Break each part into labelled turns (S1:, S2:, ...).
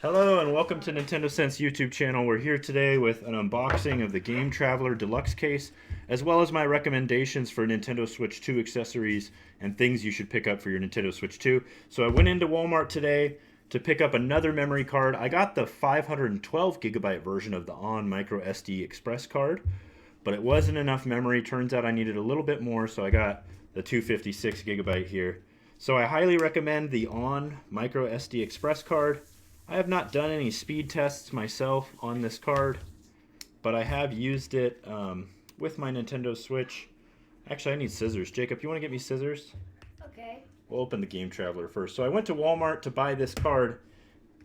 S1: Hello and welcome to Nintendo Sense YouTube channel. We're here today with an unboxing of the Game Traveler Deluxe case, as well as my recommendations for Nintendo Switch 2 accessories and things you should pick up for your Nintendo Switch 2. So I went into Walmart today to pick up another memory card. I got the 512 gigabyte version of the Onn Micro SD Express Card, but it wasn't enough memory. Turns out I needed a little bit more, so I got the 256 gigabyte here. So I highly recommend the Onn Micro SD Express Card. I have not done any speed tests myself on this card, but I have used it with my Nintendo Switch. Actually, I need scissors. Jacob, you want to get me scissors?
S2: Okay.
S1: We'll open the Game Traveler first. So I went to Walmart to buy this card,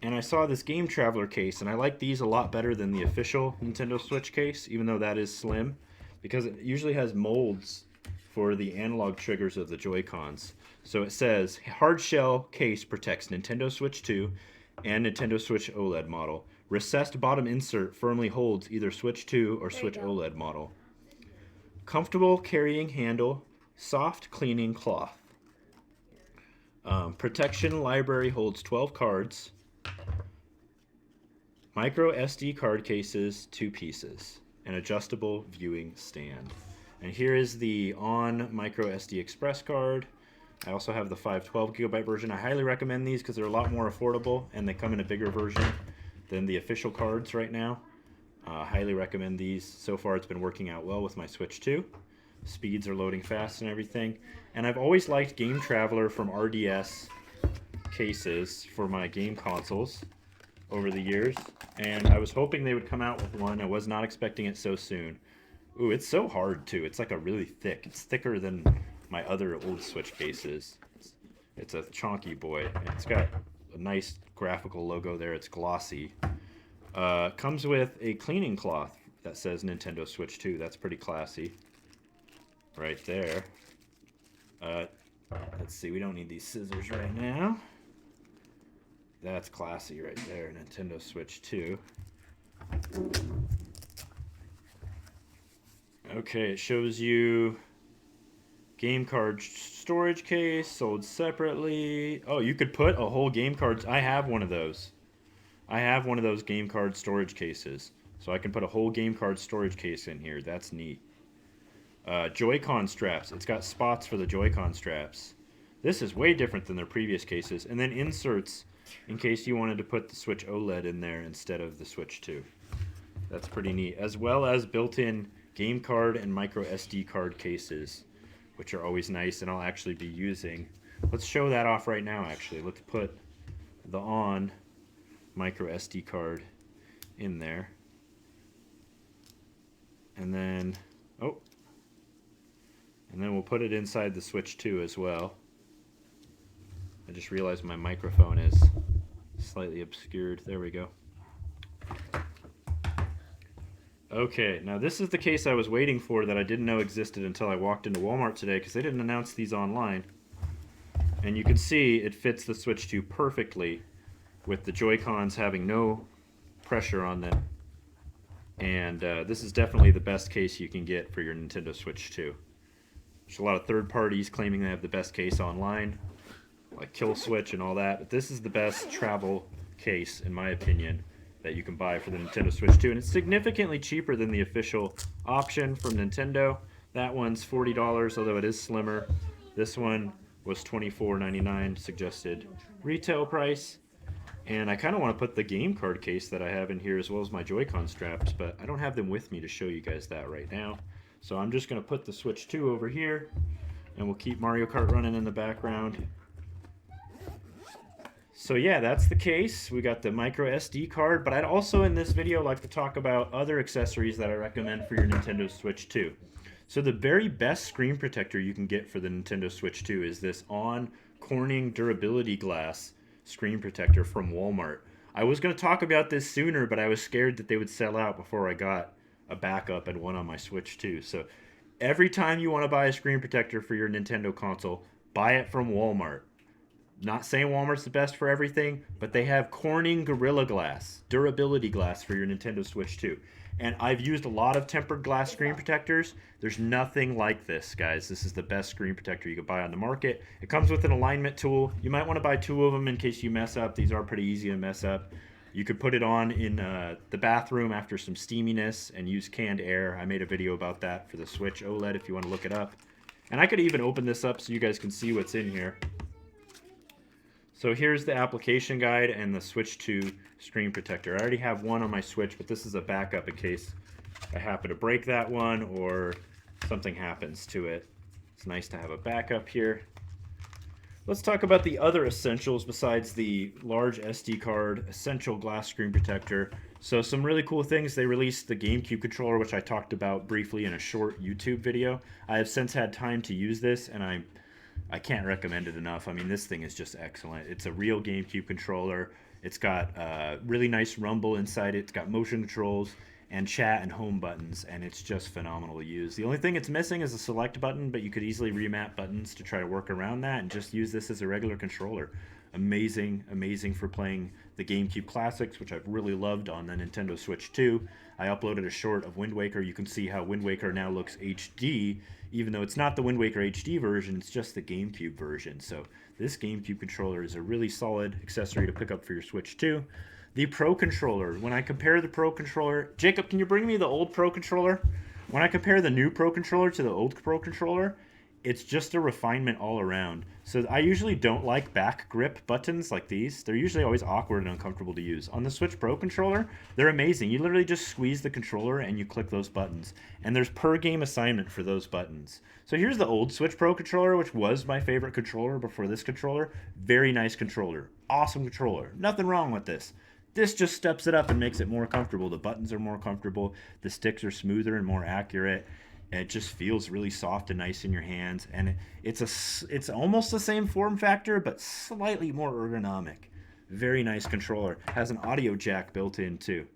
S1: and I saw this Game Traveler case, and I like these a lot better than the official Nintendo Switch case, even though that is slim, because it usually has molds for the analog triggers of the Joy-Cons. So it says, hard shell case protects Nintendo Switch 2 and Nintendo Switch OLED model. Recessed bottom insert firmly holds either Switch 2 or Switch OLED model. Comfortable carrying handle, soft cleaning cloth. Protection library holds 12 cards. Micro SD card cases, 2 pieces. An adjustable viewing stand. And here is the Onn Micro SD Express card. I also have the 512 gigabyte version. I highly recommend these because they're a lot more affordable and they come in a bigger version than the official cards right now. Highly recommend these. So far it's been working out well with my Switch 2. Speeds are loading fast and everything. And I've always liked Game Traveler from RDS cases for my game consoles over the years. And I was hoping they would come out with one. I was not expecting it so soon. Ooh, it's so hard too. It's like a really thick. It's thicker than my other old Switch cases. It's a chunky boy. It's got a nice graphical logo there. It's glossy. Comes with a cleaning cloth that says Nintendo Switch 2. That's pretty classy. Right there. Let's see. We don't need these scissors right now. That's classy right there. Nintendo Switch 2. Okay, it shows you game card storage case sold separately. Oh, you could put a whole game card. I have one of those. I have one of those game card storage cases. So I can put a whole game card storage case in here. That's neat. Joycon straps. It's got spots for the Joycon straps. This is way different than their previous cases. And then inserts in case you wanted to put the Switch OLED in there instead of the Switch 2. That's pretty neat. As well as built-in game card and micro SD card cases, which are always nice and I'll actually be using. Let's show that off right now, actually. Let's put the Onn micro SD card in there. And then, we'll put it inside the Switch 2 as well. I just realized my microphone is slightly obscured. There we go. Okay, now this is the case I was waiting for that I didn't know existed until I walked into Walmart today because they didn't announce these online. And you can see it fits the Switch 2 perfectly with the Joy-Cons having no pressure on them. And this is definitely the best case you can get for your Nintendo Switch 2. There's a lot of third parties claiming they have the best case online, like Kill Switch and all that, but this is the best travel case, in my opinion, that you can buy for the Nintendo Switch 2, and it's significantly cheaper than the official option from Nintendo. That one's $40, although it is slimmer. This one was $24.99 suggested retail price. And I kind of want to put the game card case that I have in here as well as my Joy-Con straps, but I don't have them with me to show you guys that right now. So I'm just going to put the Switch 2 over here, and we'll keep Mario Kart running in the background. So yeah, that's the case. We got the micro SD card, but I'd also in this video like to talk about other accessories that I recommend for your Nintendo Switch 2. So the very best screen protector you can get for the Nintendo Switch 2 is this Onn Corning Durability Glass screen protector from Walmart. I was going to talk about this sooner, but I was scared that they would sell out before I got a backup and one on my Switch 2. So every time you want to buy a screen protector for your Nintendo console, buy it from Walmart. Not saying Walmart's the best for everything, but they have Corning Gorilla Glass, durability glass for your Nintendo Switch 2. And I've used a lot of tempered glass screen protectors. There's nothing like this, guys. This is the best screen protector you could buy on the market. It comes with an alignment tool. You might want to buy 2 of them in case you mess up. These are pretty easy to mess up. You could put it on in the bathroom after some steaminess and use canned air. I made a video about that for the Switch OLED if you want to look it up. And I could even open this up so you guys can see what's in here. So here's the application guide and the Switch 2 screen protector. I already have one on my Switch, but this is a backup in case I happen to break that one or something happens to it. It's nice to have a backup here. Let's talk about the other essentials besides the large SD card, essential glass screen protector. So some really cool things. They released the GameCube controller, which I talked about briefly in a short YouTube video. I have since had time to use this, and I can't recommend it enough. I mean, this thing is just excellent. It's a real GameCube controller. It's got really nice rumble inside it. It's got motion controls and chat and home buttons, and it's just phenomenal to use. The only thing it's missing is a select button, but you could easily remap buttons to try to work around that and just use this as a regular controller. Amazing, amazing for playing the GameCube classics, which I've really loved on the Nintendo Switch 2. I uploaded a short of Wind Waker. You can see how Wind Waker now looks HD, even though it's not the Wind Waker HD version, it's just the GameCube version. So this GameCube controller is a really solid accessory to pick up for your Switch 2. The Pro Controller. When I compare the Pro Controller... Jacob, can you bring me the old Pro Controller? When I compare the new Pro Controller to the old Pro Controller, it's just a refinement all around. So I usually don't like back grip buttons like these. They're usually always awkward and uncomfortable to use. On the Switch Pro Controller, they're amazing. You literally just squeeze the controller and you click those buttons. And there's per game assignment for those buttons. So here's the old Switch Pro Controller, which was my favorite controller before this controller. Very nice controller. Awesome controller. Nothing wrong with this. This just steps it up and makes it more comfortable. The buttons are more comfortable. The sticks are smoother and more accurate. It just feels really soft and nice in your hands. And it's almost the same form factor, but slightly more ergonomic. Very nice controller. Has an audio jack built in too.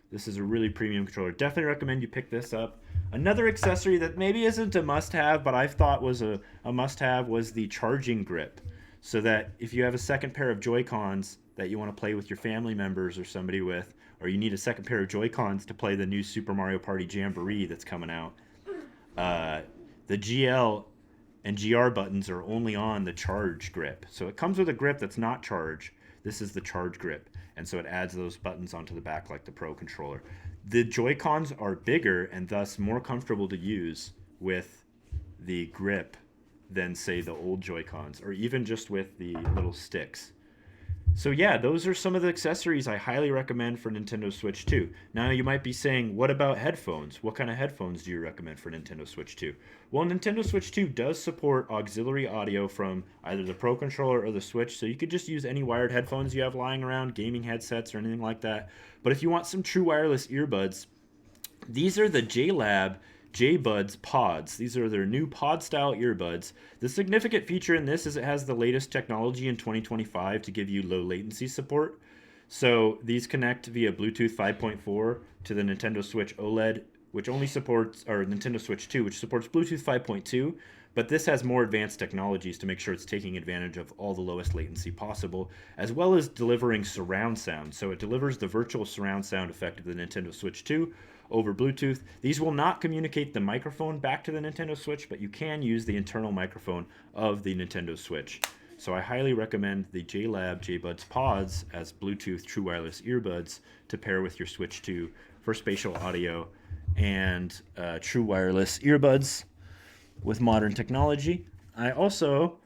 S1: This is a really premium controller. Definitely recommend you pick this up. Another accessory that maybe isn't a must-have, but I thought was a must-have was the charging grip. So that if you have a second pair of Joy-Cons that you want to play with your family members or somebody with, or you need a second pair of Joy-Cons to play the new Super Mario Party Jamboree that's coming out, the GL and GR buttons are only on the charge grip. So it comes with a grip that's not charge. This is the charge grip. And so it adds those buttons onto the back like the Pro Controller. The Joy-Cons are bigger and thus more comfortable to use with the grip than, say, the old Joy-Cons, or even just with the little sticks. So yeah, those are some of the accessories I highly recommend for Nintendo Switch 2. Now you might be saying, what about headphones? What kind of headphones do you recommend for Nintendo Switch 2? Well, Nintendo Switch 2 does support auxiliary audio from either the Pro Controller or the Switch, so you could just use any wired headphones you have lying around, gaming headsets or anything like that. But if you want some true wireless earbuds, these are the Jlab Jbuds pods. These are their new pod-style earbuds. The significant feature in this is it has the latest technology in 2025 to give you low latency support. So these connect via Bluetooth 5.4 to the Nintendo Switch OLED, which only supports, or Nintendo Switch 2, which supports Bluetooth 5.2. But this has more advanced technologies to make sure it's taking advantage of all the lowest latency possible, as well as delivering surround sound. So it delivers the virtual surround sound effect of the Nintendo Switch 2 over Bluetooth. These will not communicate the microphone back to the Nintendo Switch, but you can use the internal microphone of the Nintendo Switch. So I highly recommend the Jlab Jbuds pods as Bluetooth true wireless earbuds to pair with your Switch 2 for spatial audio and true wireless earbuds with modern technology. I also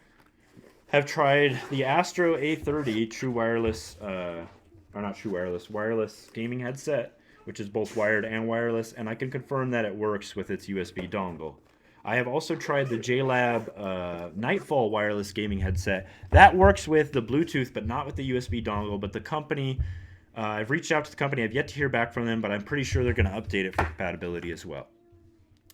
S1: have tried the Astro A30 true wireless, wireless gaming headset, which is both wired and wireless, and I can confirm that it works with its USB dongle. I have also tried the Jlab Nightfall wireless gaming headset. That works with the Bluetooth, but not with the USB dongle. But the company, I've reached out to the company. I've yet to hear back from them, but I'm pretty sure they're going to update it for compatibility as well.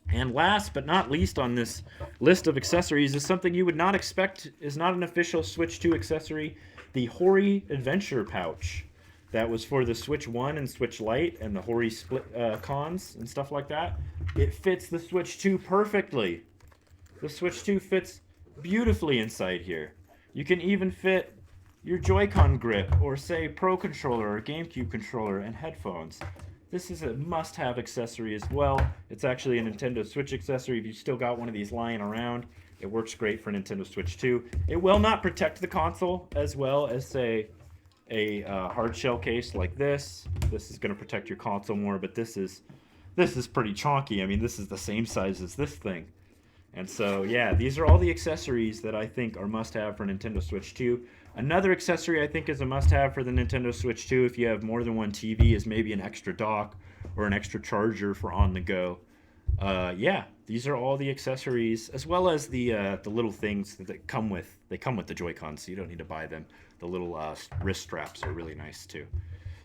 S1: And last but not least on this list of accessories is something you would not expect is not an official Switch 2 accessory, the Hori Adventure pouch. That was for the Switch 1 and Switch Lite and the Hori split cons and stuff like that. It fits the Switch 2 perfectly. The Switch 2 fits beautifully inside here. You can even fit your Joy-Con grip or, say, Pro Controller or GameCube Controller and headphones. This is a must-have accessory as well. It's actually a Nintendo Switch accessory if you've still got one of these lying around. It works great for Nintendo Switch 2. It will not protect the console as well as, say, a hard shell case like this. This is going to protect your console more, but this is pretty chonky. I mean, this is the same size as this thing. And so, yeah, these are all the accessories that I think are must-have for Nintendo Switch 2. Another accessory I think is a must-have for the Nintendo Switch 2 if you have more than one TV is maybe an extra dock or an extra charger for on the go. Yeah, these are all the accessories, as well as the little things that come with. They come with the Joy-Cons, so you don't need to buy them. The little wrist straps are really nice too.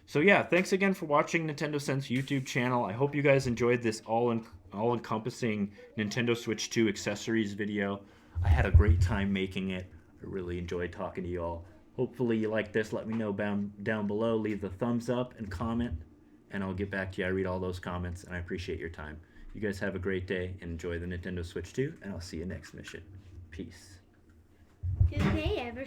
S1: So yeah, thanks again for watching Nintendo Sense YouTube channel. I hope you guys enjoyed this all-encompassing Nintendo Switch 2 accessories video. I had a great time making it. I really enjoyed talking to you all. Hopefully you like this. Let me know down below. Leave the thumbs up and comment, and I'll get back to you. I read all those comments, and I appreciate your time. You guys have a great day and enjoy the Nintendo Switch 2, and I'll see you next mission. Peace.
S2: Did they ever